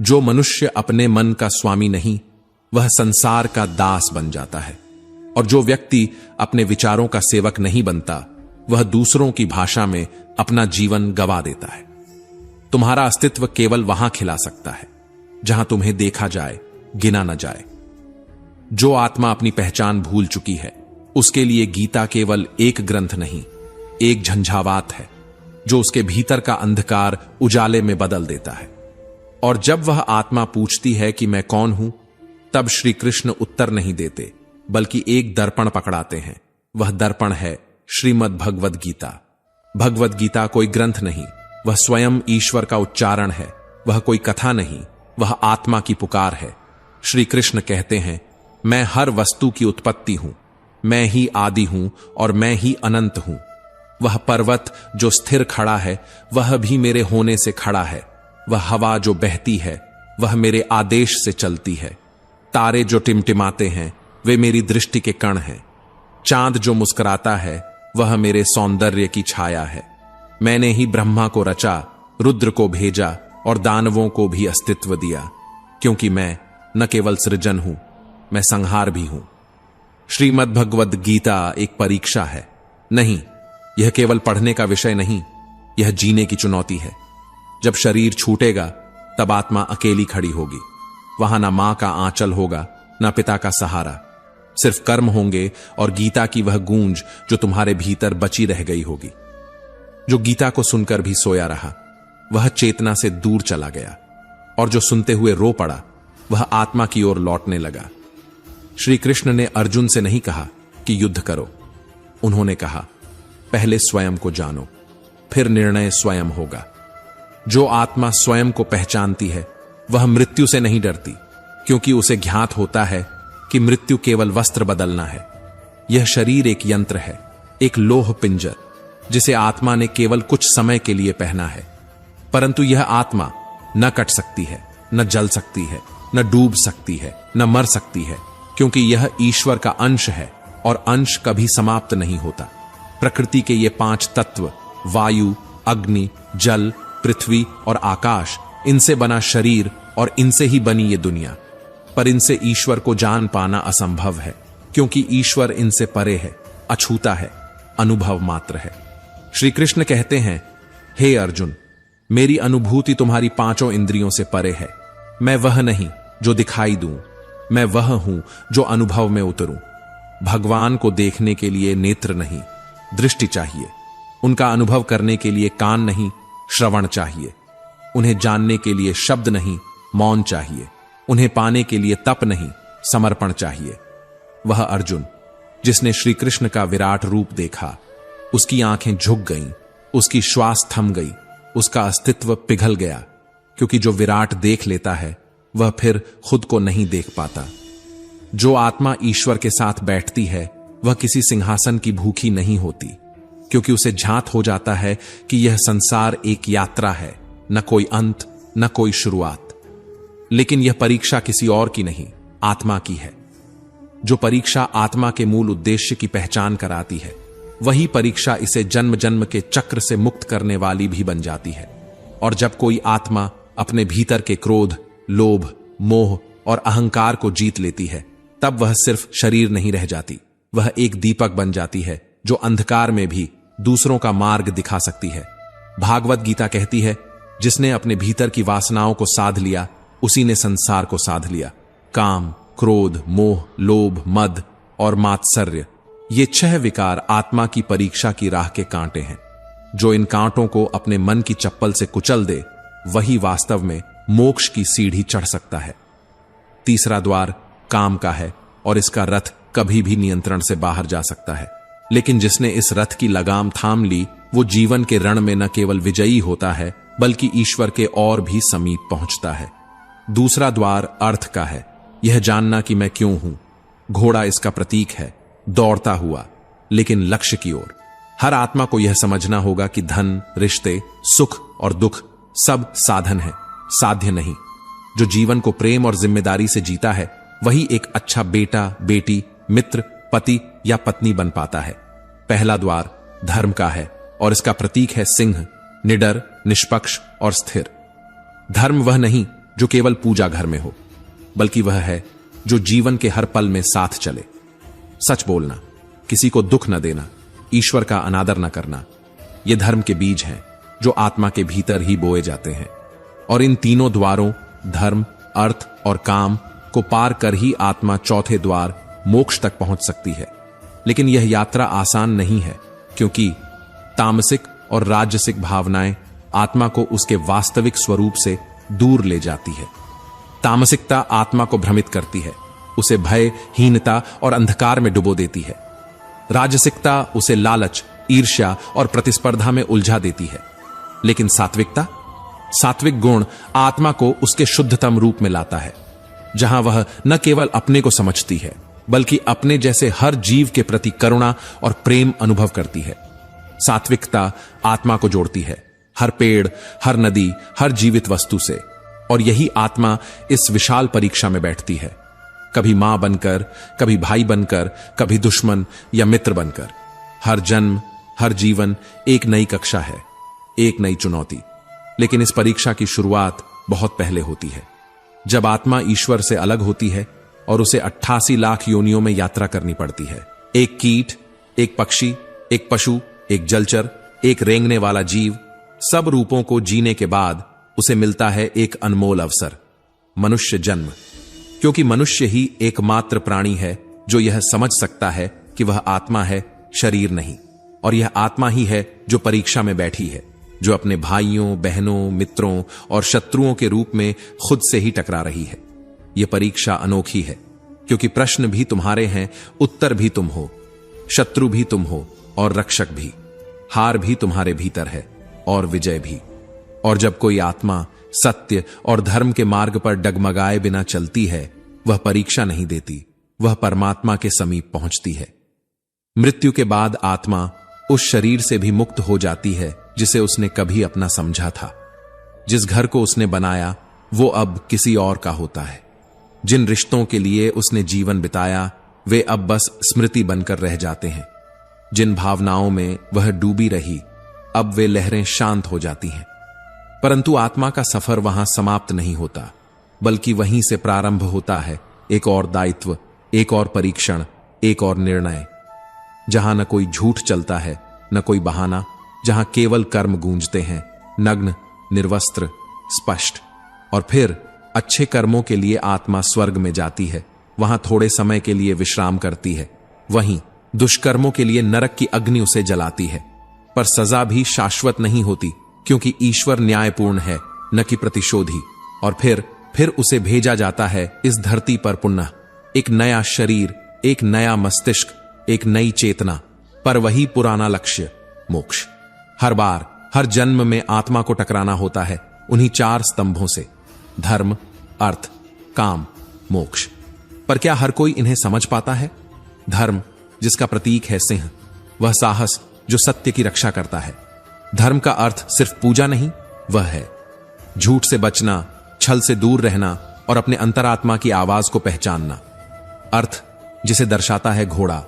जो मनुष्य अपने मन का स्वामी नहीं वह संसार का दास बन जाता है, और जो व्यक्ति अपने विचारों का सेवक नहीं बनता वह दूसरों की भाषा में अपना जीवन गवा देता है। तुम्हारा अस्तित्व केवल वहां खिला सकता है जहां तुम्हें देखा जाए, गिना न जाए। जो आत्मा अपनी पहचान भूल चुकी है उसके लिए गीता केवल एक ग्रंथ नहीं, एक झंझावात है जो उसके भीतर का अंधकार उजाले में बदल देता है। और जब वह आत्मा पूछती है कि मैं कौन हूं, तब श्री कृष्ण उत्तर नहीं देते बल्कि एक दर्पण पकड़ाते हैं। वह दर्पण है श्रीमद् भगवद गीता। भगवद गीता कोई ग्रंथ नहीं, वह स्वयं ईश्वर का उच्चारण है। वह कोई कथा नहीं, वह आत्मा की पुकार है। श्री कृष्ण कहते हैं, मैं हर वस्तु की उत्पत्ति हूं, मैं ही आदि हूं और मैं ही अनंत हूं। वह पर्वत जो स्थिर खड़ा है, वह भी मेरे होने से खड़ा है। वह हवा जो बहती है, वह मेरे आदेश से चलती है। तारे जो टिमटिमाते हैं, वे मेरी दृष्टि के कण हैं। चांद जो मुस्कुराता है, वह मेरे सौंदर्य की छाया है। मैंने ही ब्रह्मा को रचा, रुद्र को भेजा और दानवों को भी अस्तित्व दिया, क्योंकि मैं न केवल सृजन हूं, मैं संहार भी हूं। श्रीमद् भगवद गीता एक परीक्षा है। नहीं, यह केवल पढ़ने का विषय नहीं, यह जीने की चुनौती है। जब शरीर छूटेगा, तब आत्मा अकेली खड़ी होगी। वहां ना मां का आंचल होगा, ना पिता का सहारा। सिर्फ कर्म होंगे और गीता की वह गूंज जो तुम्हारे भीतर बची रह गई होगी। जो गीता को सुनकर भी सोया रहा, वह चेतना से दूर चला गया, और जो सुनते हुए रो पड़ा, वह आत्मा की ओर लौटने लगा। श्री कृष्ण ने अर्जुन से नहीं कहा कि युद्ध करो। उन्होंने कहा, पहले स्वयं को जानो, फिर निर्णय स्वयं होगा। जो आत्मा स्वयं को पहचानती है, वह मृत्यु से नहीं डरती, क्योंकि उसे ज्ञात होता है कि मृत्यु केवल वस्त्र बदलना है। यह शरीर एक यंत्र है, एक लोह पिंजर, जिसे आत्मा ने केवल कुछ समय के लिए पहना है। परंतु यह आत्मा न कट सकती है, न जल सकती है, न डूब सकती है, न मर सकती है, क्योंकि यह ईश्वर का अंश है और अंश कभी समाप्त नहीं होता। प्रकृति के ये 5 तत्व, वायु, अग्नि, जल, पृथ्वी और आकाश, इनसे बना शरीर और इनसे ही बनी ये दुनिया। पर इनसे ईश्वर को जान पाना असंभव है, क्योंकि ईश्वर इनसे परे है, अछूता है, अनुभव मात्र है। श्री कृष्ण कहते हैं, हे अर्जुन, मेरी अनुभूति तुम्हारी 5 इंद्रियों से परे है। मैं वह नहीं जो दिखाई दूं, मैं वह हूं जो अनुभव में उतरूं। भगवान को देखने के लिए नेत्र नहीं, दृष्टि चाहिए। उनका अनुभव करने के लिए कान नहीं, श्रवण चाहिए। उन्हें जानने के लिए शब्द नहीं, मौन चाहिए। उन्हें पाने के लिए तप नहीं, समर्पण चाहिए। वह अर्जुन जिसने श्री कृष्ण का विराट रूप देखा, उसकी आंखें झुक गईं, उसकी श्वास थम गई, उसका अस्तित्व पिघल गया, क्योंकि जो विराट देख लेता है, वह फिर खुद को नहीं देख पाता। जो आत्मा ईश्वर के साथ बैठती है, वह किसी सिंहासन की भूखी नहीं होती, क्योंकि उसे झांत हो जाता है कि यह संसार एक यात्रा है, न कोई अंत, न कोई शुरुआत। लेकिन यह परीक्षा किसी और की नहीं, आत्मा की है। जो परीक्षा आत्मा के मूल उद्देश्य की पहचान कराती है, वही परीक्षा इसे जन्म जन्म के चक्र से मुक्त करने वाली भी बन जाती है। और जब कोई आत्मा अपने भीतर के क्रोध, लोभ, मोह और अहंकार को जीत लेती है, तब वह सिर्फ शरीर नहीं रह जाती, वह एक दीपक बन जाती है जो अंधकार में भी दूसरों का मार्ग दिखा सकती है। भागवत गीता कहती है, जिसने अपने भीतर की वासनाओं को साध लिया, उसी ने संसार को साध लिया। काम, क्रोध, मोह, लोभ, मद और मात्सर्य, ये 6 विकार आत्मा की परीक्षा की राह के कांटे हैं। जो इन कांटों को अपने मन की चप्पल से कुचल दे, वही वास्तव में मोक्ष की सीढ़ी चढ़ सकता है। तीसरा द्वार काम का है और इसका रथ कभी भी नियंत्रण से बाहर जा सकता है। लेकिन जिसने इस रथ की लगाम थाम ली, वो जीवन के रण में न केवल विजयी होता है, बल्कि ईश्वर के और भी समीप पहुंचता है। दूसरा द्वार अर्थ का है, यह जानना कि मैं क्यों हूं। घोड़ा इसका प्रतीक है, दौड़ता हुआ, लेकिन लक्ष्य की ओर। हर आत्मा को यह समझना होगा कि धन, रिश्ते, सुख और दुख सब साधन है, साध्य नहीं। जो जीवन को प्रेम और जिम्मेदारी से जीता है, वही एक अच्छा बेटा, बेटी, मित्र, पति या पत्नी बन पाता है। पहला द्वार धर्म का है और इसका प्रतीक है सिंह, निडर, निष्पक्ष और स्थिर। धर्म वह नहीं जो केवल पूजा घर में हो, बल्कि वह है जो जीवन के हर पल में साथ चले। सच बोलना, किसी को दुख न देना, ईश्वर का अनादर न करना, ये धर्म के बीज हैं जो आत्मा के भीतर ही बोए जाते हैं। और इन तीनों द्वारों, धर्म, अर्थ और काम को पार कर ही आत्मा चौथे द्वार मोक्ष तक पहुंच सकती है। लेकिन यह यात्रा आसान नहीं है, क्योंकि तामसिक और राजसिक भावनाएं आत्मा को उसके वास्तविक स्वरूप से दूर ले जाती है। तामसिकता आत्मा को भ्रमित करती है, उसे भय, हीनता और अंधकार में डुबो देती है। राजसिकता उसे लालच, ईर्ष्या और प्रतिस्पर्धा में उलझा देती है। लेकिन सात्विकता, सात्विक गुण आत्मा को उसके शुद्धतम रूप में लाता है, जहां वह न केवल अपने को समझती है बल्कि अपने जैसे हर जीव के प्रति करुणा और प्रेम अनुभव करती है। सात्विकता आत्मा को जोड़ती है, हर पेड़, हर नदी, हर जीवित वस्तु से, और यही आत्मा इस विशाल परीक्षा में बैठती है, कभी मां बनकर, कभी भाई बनकर, कभी दुश्मन या मित्र बनकर। हर जन्म, हर जीवन एक नई कक्षा है, एक नई चुनौती। लेकिन इस परीक्षा की शुरुआत बहुत पहले होती है, जब आत्मा ईश्वर से अलग होती है और उसे 88 लाख योनियों में यात्रा करनी पड़ती है। एक कीट, एक पक्षी, एक पशु, एक जलचर, एक रेंगने वाला जीव, सब रूपों को जीने के बाद उसे मिलता है एक अनमोल अवसर, मनुष्य जन्म। क्योंकि मनुष्य ही एकमात्र प्राणी है जो यह समझ सकता है कि वह आत्मा है, शरीर नहीं, और यह आत्मा ही है जो परीक्षा में बैठी है, जो अपने भाइयों, बहनों, मित्रों और शत्रुओं के रूप में खुद से ही टकरा रही है। यह परीक्षा अनोखी है, क्योंकि प्रश्न भी तुम्हारे हैं, उत्तर भी तुम हो, शत्रु भी तुम हो और रक्षक भी। हार भी तुम्हारे भीतर है और विजय भी। और जब कोई आत्मा सत्य और धर्म के मार्ग पर डगमगाए बिना चलती है, वह परीक्षा नहीं देती, वह परमात्मा के समीप पहुंचती है। मृत्यु के बाद आत्मा उस शरीर से भी मुक्त हो जाती है जिसे उसने कभी अपना समझा था। जिस घर को उसने बनाया वो अब किसी और का होता है। जिन रिश्तों के लिए उसने जीवन बिताया वे अब बस स्मृति बनकर रह जाते हैं। जिन भावनाओं में वह डूबी रही, अब वे लहरें शांत हो जाती हैं। परंतु आत्मा का सफर वहां समाप्त नहीं होता, बल्कि वहीं से प्रारंभ होता है एक और दायित्व, एक और परीक्षण, एक और निर्णय, जहां न कोई झूठ चलता है, न कोई बहाना, जहां केवल कर्म गूंजते हैं, नग्न, निर्वस्त्र, स्पष्ट। और फिर अच्छे कर्मों के लिए आत्मा स्वर्ग में जाती है, वहां थोड़े समय के लिए विश्राम करती है। वहीं दुष्कर्मों के लिए नरक की अग्नि उसे जलाती है। पर सजा भी शाश्वत नहीं होती, क्योंकि ईश्वर न्यायपूर्ण है, न कि प्रतिशोधी। और फिर उसे भेजा जाता है इस धरती पर पुनः, एक नया शरीर, एक नया मस्तिष्क, एक नई चेतना, पर वही पुराना लक्ष्य, मोक्ष। हर बार, हर जन्म में आत्मा को टकराना होता है उन्हीं 4 स्तंभों से, धर्म, अर्थ, काम, मोक्ष। पर क्या हर कोई इन्हें समझ पाता है? धर्म, जिसका प्रतीक है सिंह, वह साहस जो सत्य की रक्षा करता है। धर्म का अर्थ सिर्फ पूजा नहीं, वह है झूठ से बचना, छल से दूर रहना और अपने अंतरात्मा की आवाज को पहचानना। अर्थ, जिसे दर्शाता है घोड़ा,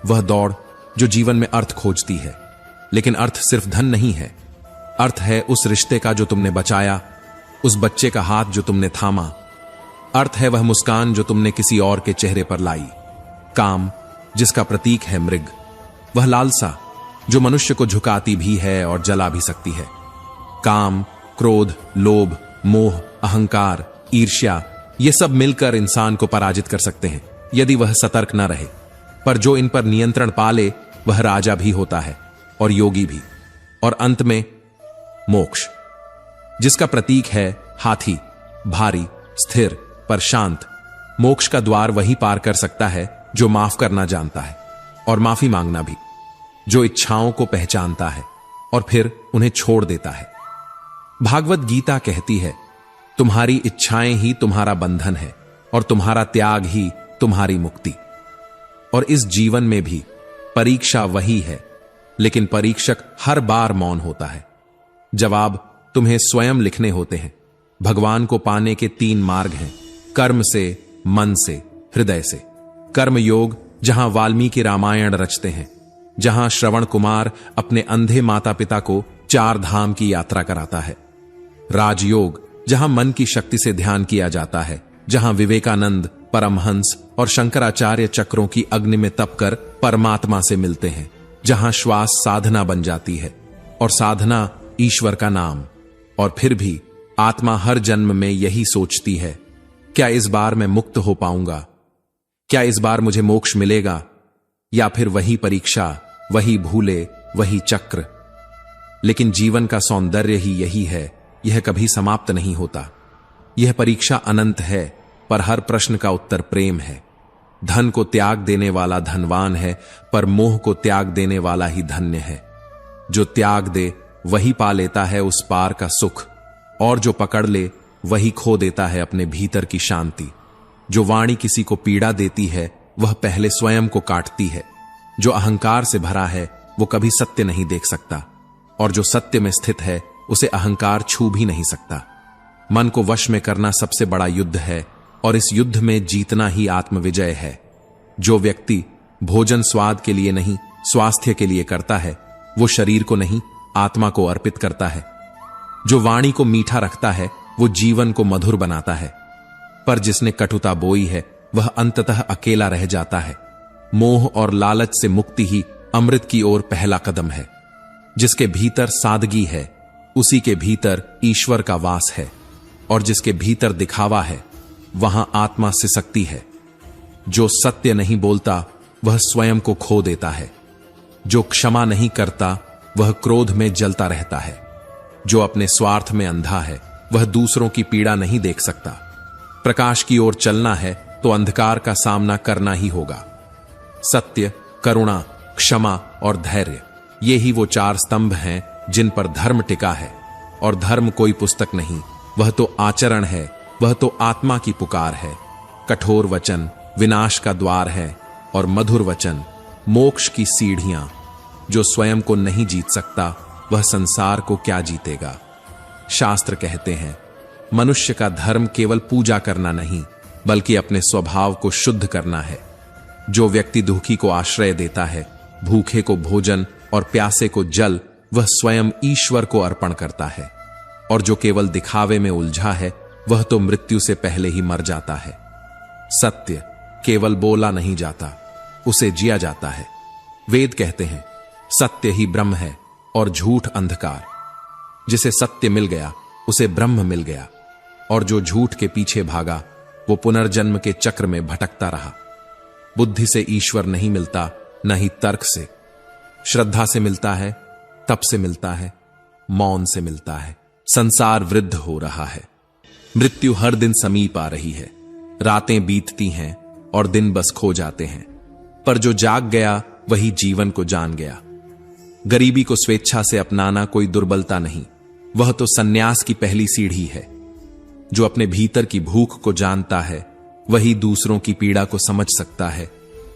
वह दौड़ जो जीवन में अर्थ खोजती है। लेकिन अर्थ सिर्फ धन नहीं है, अर्थ है उस रिश्ते का जो तुमने बचाया, उस बच्चे का हाथ जो तुमने थामा। अर्थ है वह मुस्कान जो तुमने किसी और के चेहरे पर लाई। काम, जिसका प्रतीक है मृग, वह लालसा जो मनुष्य को झुकाती भी है और जला भी सकती है। काम, क्रोध, लोभ, मोह, अहंकार, ईर्ष्या, ये सब मिलकर इंसान को पराजित कर सकते हैं यदि वह सतर्क न रहे। पर जो इन पर नियंत्रण पा ले वह राजा भी होता है और योगी भी। और अंत में मोक्ष, जिसका प्रतीक है हाथी, भारी, स्थिर पर शांत। मोक्ष का द्वार वही पार कर सकता है जो माफ करना जानता है और माफी मांगना भी, जो इच्छाओं को पहचानता है और फिर उन्हें छोड़ देता है। भागवत गीता कहती है, तुम्हारी इच्छाएं ही तुम्हारा बंधन है और तुम्हारा त्याग ही तुम्हारी मुक्ति। और इस जीवन में भी परीक्षा वही है, लेकिन परीक्षक हर बार मौन होता है। जवाब तुम्हें स्वयं लिखने होते हैं। भगवान को पाने के 3 मार्ग हैं, कर्म से, मन से, हृदय से। कर्म योग, जहां वाल्मीकि रामायण रचते हैं, जहां श्रवण कुमार अपने अंधे माता पिता को 4 धाम की यात्रा कराता है। राजयोग, जहां मन की शक्ति से ध्यान किया जाता है, जहां विवेकानंद, परमहंस और शंकराचार्य चक्रों की अग्नि में तपकर परमात्मा से मिलते हैं, जहां श्वास साधना बन जाती है और साधना ईश्वर का नाम। और फिर भी आत्मा हर जन्म में यही सोचती है, क्या इस बार मैं मुक्त हो पाऊंगा? क्या इस बार मुझे मोक्ष मिलेगा? या फिर वही परीक्षा, वही भूले, वही चक्र। लेकिन जीवन का सौंदर्य ही यही है, यह कभी समाप्त नहीं होता। यह परीक्षा अनंत है, पर हर प्रश्न का उत्तर प्रेम है। धन को त्याग देने वाला धनवान है, पर मोह को त्याग देने वाला ही धन्य है। जो त्याग दे वही पा लेता है उस पार का सुख, और जो पकड़ ले वही खो देता है अपने भीतर की शांति। जो वाणी किसी को पीड़ा देती है वह पहले स्वयं को काटती है। जो अहंकार से भरा है वो कभी सत्य नहीं देख सकता, और जो सत्य में स्थित है उसे अहंकार छू भी नहीं सकता। मन को वश में करना सबसे बड़ा युद्ध है, और इस युद्ध में जीतना ही आत्मविजय है। जो व्यक्ति भोजन स्वाद के लिए नहीं, स्वास्थ्य के लिए करता है, वो शरीर को नहीं, आत्मा को अर्पित करता है। जो वाणी को मीठा रखता है वो जीवन को मधुर बनाता है, पर जिसने कटुता बोई है वह अंततः अकेला रह जाता है। मोह और लालच से मुक्ति ही अमृत की ओर पहला कदम है। जिसके भीतर सादगी है उसी के भीतर ईश्वर का वास है, और जिसके भीतर दिखावा है वहां आत्मा सिसकती है। जो सत्य नहीं बोलता वह स्वयं को खो देता है। जो क्षमा नहीं करता वह क्रोध में जलता रहता है। जो अपने स्वार्थ में अंधा है वह दूसरों की पीड़ा नहीं देख सकता। प्रकाश की ओर चलना है तो अंधकार का सामना करना ही होगा। सत्य, करुणा, क्षमा और धैर्य, ये ही वो 4 स्तंभ हैं जिन पर धर्म टिका है। और धर्म कोई पुस्तक नहीं, वह तो आचरण है, वह तो आत्मा की पुकार है। कठोर वचन विनाश का द्वार है, और मधुर वचन मोक्ष की सीढ़ियां। जो स्वयं को नहीं जीत सकता वह संसार को क्या जीतेगा। शास्त्र कहते हैं मनुष्य का धर्म केवल पूजा करना नहीं, बल्कि अपने स्वभाव को शुद्ध करना है। जो व्यक्ति दुखी को आश्रय देता है, भूखे को भोजन और प्यासे को जल, वह स्वयं ईश्वर को अर्पण करता है। और जो केवल दिखावे में उलझा है वह तो मृत्यु से पहले ही मर जाता है। सत्य केवल बोला नहीं जाता, उसे जिया जाता है। वेद कहते हैं सत्य ही ब्रह्म है और झूठ अंधकार। जिसे सत्य मिल गया उसे ब्रह्म मिल गया, और जो झूठ के पीछे भागा वो पुनर्जन्म के चक्र में भटकता रहा। बुद्धि से ईश्वर नहीं मिलता, न ही तर्क से। श्रद्धा से मिलता है, तप से मिलता है, मौन से मिलता है। संसार वृद्ध हो रहा है। मृत्यु हर दिन समीप आ रही है। रातें बीतती हैं और दिन बस खो जाते हैं, पर जो जाग गया वही जीवन को जान गया। गरीबी को स्वेच्छा से अपनाना कोई दुर्बलता नहीं, वह तो सन्यास की पहली सीढ़ी है। जो अपने भीतर की भूख को जानता है वही दूसरों की पीड़ा को समझ सकता है।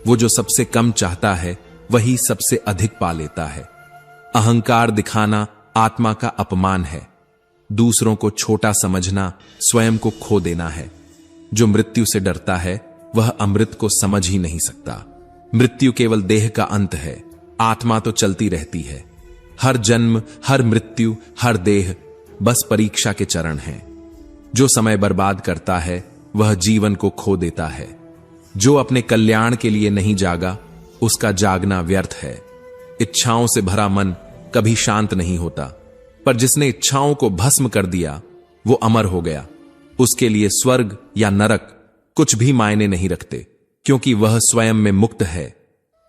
वो जो सबसे कम चाहता है वही सबसे अधिक पा लेता है। अहंकार दिखाना आत्मा का अपमान है। दूसरों को छोटा समझना स्वयं को खो देना है। जो मृत्यु से डरता है वह अमृत को समझ ही नहीं सकता। मृत्यु केवल देह का अंत है, आत्मा तो चलती रहती है। हर जन्म, हर मृत्यु, हर देह बस परीक्षा के चरण हैं। जो समय बर्बाद करता है वह जीवन को खो देता है। जो अपने कल्याण के लिए नहीं जागा उसका जागना व्यर्थ है। इच्छाओं से भरा मन कभी शांत नहीं होता, पर जिसने इच्छाओं को भस्म कर दिया वो अमर हो गया। उसके लिए स्वर्ग या नरक कुछ भी मायने नहीं रखते, क्योंकि वह स्वयं में मुक्त है।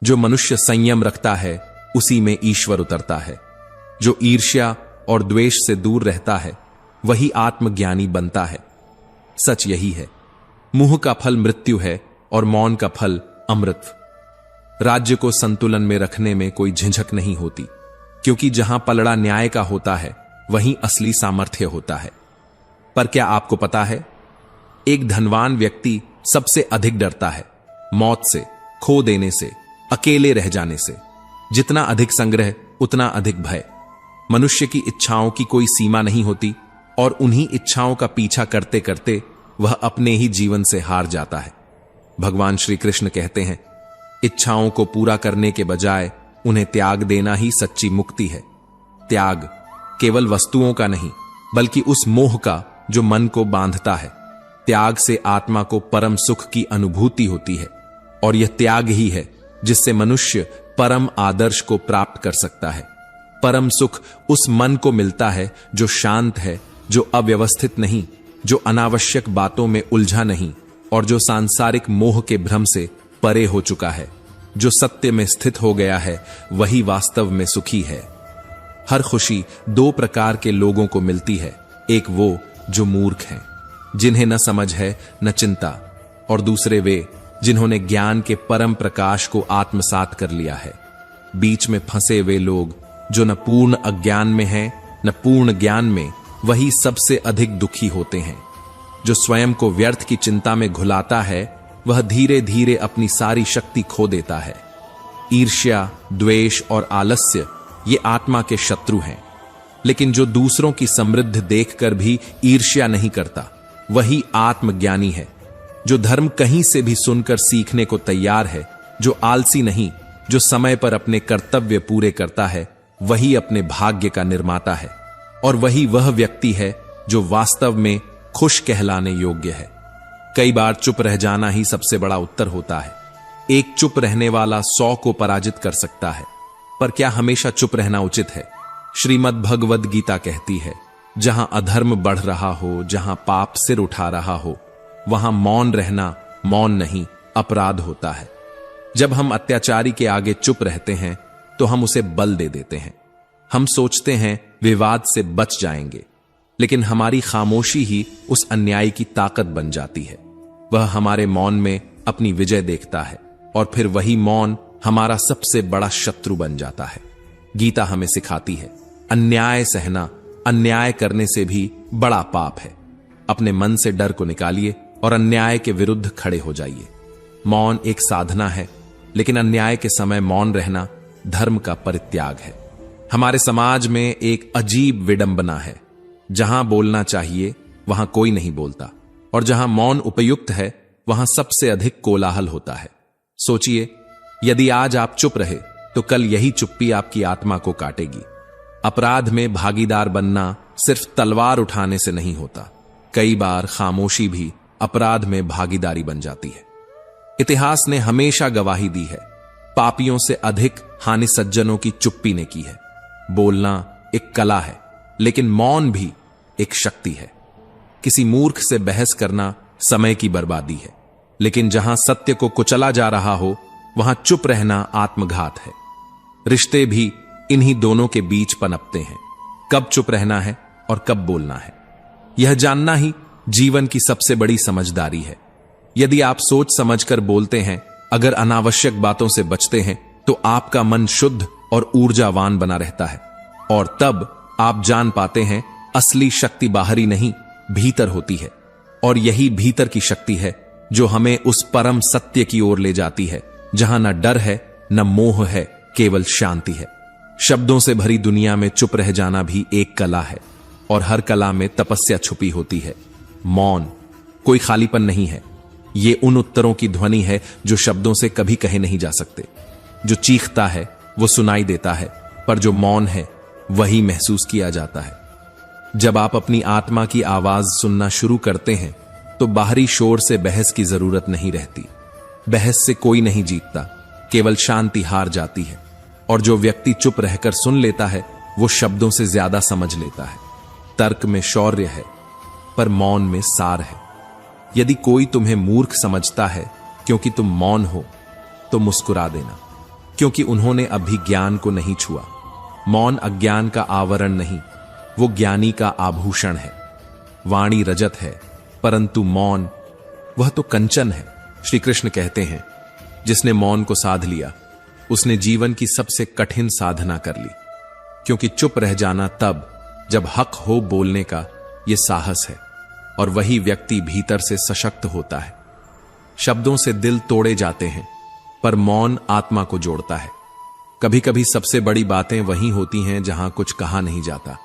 जो मनुष्य संयम रखता है उसी में ईश्वर उतरता है। जो ईर्ष्या और द्वेष से दूर रहता है वही आत्मज्ञानी बनता है। सच यही है, मुंह का फल मृत्यु है और मौन का फल अमृत। राज्य को संतुलन में रखने में कोई झिझक नहीं होती, क्योंकि जहां पलड़ा न्याय का होता है वहीं असली सामर्थ्य होता है। पर क्या आपको पता है, एक धनवान व्यक्ति सबसे अधिक डरता है मौत से, खो देने से, अकेले रह जाने से। जितना अधिक संग्रह उतना अधिक भय। मनुष्य की इच्छाओं की कोई सीमा नहीं होती, और उन्हीं इच्छाओं का पीछा करते करते वह अपने ही जीवन से हार जाता है। भगवान श्री कृष्ण कहते हैं इच्छाओं को पूरा करने के बजाय उन्हें त्याग देना ही सच्ची मुक्ति है। त्याग केवल वस्तुओं का नहीं, बल्कि उस मोह का जो मन को बांधता है। त्याग से आत्मा को परम सुख की अनुभूति होती है, और यह त्याग ही है जिससे मनुष्य परम आदर्श को प्राप्त कर सकता है। परम सुख उस मन को मिलता है जो शांत है, जो अव्यवस्थित नहीं, जो अनावश्यक बातों में उलझा नहीं, और जो सांसारिक मोह के भ्रम से परे हो चुका है। जो सत्य में स्थित हो गया है वही वास्तव में सुखी है। हर खुशी 2 प्रकार के लोगों को मिलती है। एक वो जो मूर्ख हैं, जिन्हें न समझ है न चिंता, और दूसरे वे जिन्होंने ज्ञान के परम प्रकाश को आत्मसात कर लिया है। बीच में फंसे वे लोग जो न पूर्ण अज्ञान में हैं न पूर्ण ज्ञान में, वही सबसे अधिक दुखी होते हैं। जो स्वयं को व्यर्थ की चिंता में घुलाता है वह धीरे धीरे अपनी सारी शक्ति खो देता है। ईर्ष्या, द्वेष और आलस्य ये आत्मा के शत्रु हैं। लेकिन जो दूसरों की समृद्धि देखकर भी ईर्ष्या नहीं करता, वही आत्मज्ञानी है। जो धर्म कहीं से भी सुनकर सीखने को तैयार है, जो आलसी नहीं, जो समय पर अपने कर्तव्य पूरे करता है, वही अपने भाग्य का निर्माता है। और वही वह व्यक्ति है जो वास्तव में खुश कहलाने योग्य है। कई बार चुप रह जाना ही सबसे बड़ा उत्तर होता है। एक चुप रहने वाला 100 को पराजित कर सकता है। पर क्या हमेशा चुप रहना उचित है? श्रीमद् भगवद गीता कहती है, जहां अधर्म बढ़ रहा हो, जहां पाप सिर उठा रहा हो, वहां मौन रहना मौन नहीं, अपराध होता है। जब हम अत्याचारी के आगे चुप रहते हैं तो हम उसे बल दे देते हैं। हम सोचते हैं विवाद से बच जाएंगे, लेकिन हमारी खामोशी ही उस अन्यायी की ताकत बन जाती है। वह हमारे मौन में अपनी विजय देखता है और फिर वही मौन हमारा सबसे बड़ा शत्रु बन जाता है। गीता हमें सिखाती है, अन्याय सहना अन्याय करने से भी बड़ा पाप है। अपने मन से डर को निकालिए और अन्याय के विरुद्ध खड़े हो जाइए। मौन एक साधना है, लेकिन अन्याय के समय मौन रहना धर्म का परित्याग है। हमारे समाज में एक अजीब विडंबना है, जहां बोलना चाहिए वहां कोई नहीं बोलता, और जहां मौन उपयुक्त है वहां सबसे अधिक कोलाहल होता है। सोचिए, यदि आज आप चुप रहे तो कल यही चुप्पी आपकी आत्मा को काटेगी। अपराध में भागीदार बनना सिर्फ तलवार उठाने से नहीं होता, कई बार खामोशी भी अपराध में भागीदारी बन जाती है। इतिहास ने हमेशा गवाही दी है, पापियों से अधिक हानि सज्जनों की चुप्पी ने की है। बोलना एक कला है, लेकिन मौन भी एक शक्ति है। किसी मूर्ख से बहस करना समय की बर्बादी है, लेकिन जहां सत्य को कुचला जा रहा हो वहां चुप रहना आत्मघात है। रिश्ते भी इन्हीं दोनों के बीच पनपते हैं, कब चुप रहना है और कब बोलना है। यह जानना ही जीवन की सबसे बड़ी समझदारी है। यदि आप सोच समझकर बोलते हैं, अगर अनावश्यक बातों से बचते हैं, तो आपका मन शुद्ध और ऊर्जावान बना रहता है, और तब आप जान पाते हैं असली शक्ति बाहरी नहीं, भीतर होती है। और यही भीतर की शक्ति है जो हमें उस परम सत्य की ओर ले जाती है, जहां न डर है न मोह है, केवल शांति है। शब्दों से भरी दुनिया में चुप रह जाना भी एक कला है, और हर कला में तपस्या छुपी होती है। मौन कोई खालीपन नहीं है, ये उन उत्तरों की ध्वनि है जो शब्दों से कभी कहे नहीं जा सकते। जो चीखता है वो सुनाई देता है, पर जो मौन है वही महसूस किया जाता है। जब आप अपनी आत्मा की आवाज सुनना शुरू करते हैं तो बाहरी शोर से बहस की जरूरत नहीं रहती। बहस से कोई नहीं जीतता, केवल शांति हार जाती है। और जो व्यक्ति चुप रहकर सुन लेता है वो शब्दों से ज्यादा समझ लेता है। तर्क में शौर्य है, पर मौन में सार है। यदि कोई तुम्हें मूर्ख समझता है क्योंकि तुम मौन हो, तो मुस्कुरा देना, क्योंकि उन्होंने अभी ज्ञान को नहीं छुआ। मौन अज्ञान का आवरण नहीं, वो ज्ञानी का आभूषण है। वाणी रजत है, परंतु मौन वह तो कंचन है। श्री कृष्ण कहते हैं, जिसने मौन को साध लिया उसने जीवन की सबसे कठिन साधना कर ली, क्योंकि चुप रह जाना तब जब हक हो बोलने का यह साहस है, और वही व्यक्ति भीतर से सशक्त होता है। शब्दों से दिल तोड़े जाते हैं, पर मौन आत्मा को जोड़ता है। कभी कभी सबसे बड़ी बातें वहीं होती हैं जहां कुछ कहा नहीं जाता।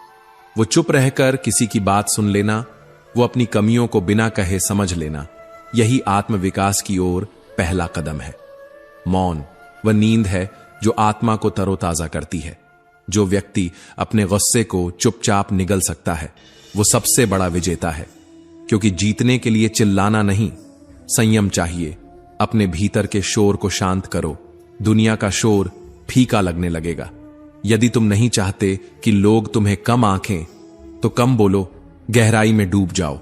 वो चुप रहकर किसी की बात सुन लेना, वो अपनी कमियों को बिना कहे समझ लेना, यही आत्मविकास की ओर पहला कदम है। मौन वह नींद है जो आत्मा को तरोताजा करती है। जो व्यक्ति अपने गुस्से को चुपचाप निगल सकता है वो सबसे बड़ा विजेता है, क्योंकि जीतने के लिए चिल्लाना नहीं, संयम चाहिए। अपने भीतर के शोर को शांत करो, दुनिया का शोर फीका लगने लगेगा। यदि तुम नहीं चाहते कि लोग तुम्हें कम आंकें, तो कम बोलो, गहराई में डूब जाओ।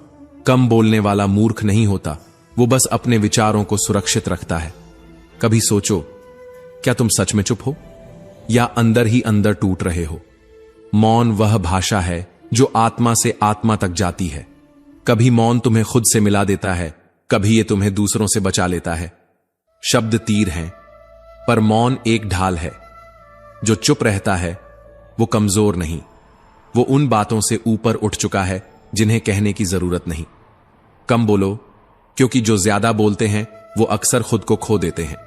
कम बोलने वाला मूर्ख नहीं होता, वो बस अपने विचारों को सुरक्षित रखता है। कभी सोचो, क्या तुम सच में चुप हो या अंदर ही अंदर टूट रहे हो? मौन वह भाषा है जो आत्मा से आत्मा तक जाती है। कभी मौन तुम्हें खुद से मिला देता है, कभी ये तुम्हें दूसरों से बचा लेता है। शब्द तीर हैं, पर मौन एक ढाल है। जो चुप रहता है वो कमजोर नहीं, वो उन बातों से ऊपर उठ चुका है जिन्हें कहने की जरूरत नहीं। कम बोलो, क्योंकि जो ज्यादा बोलते हैं वो अक्सर खुद को खो देते हैं।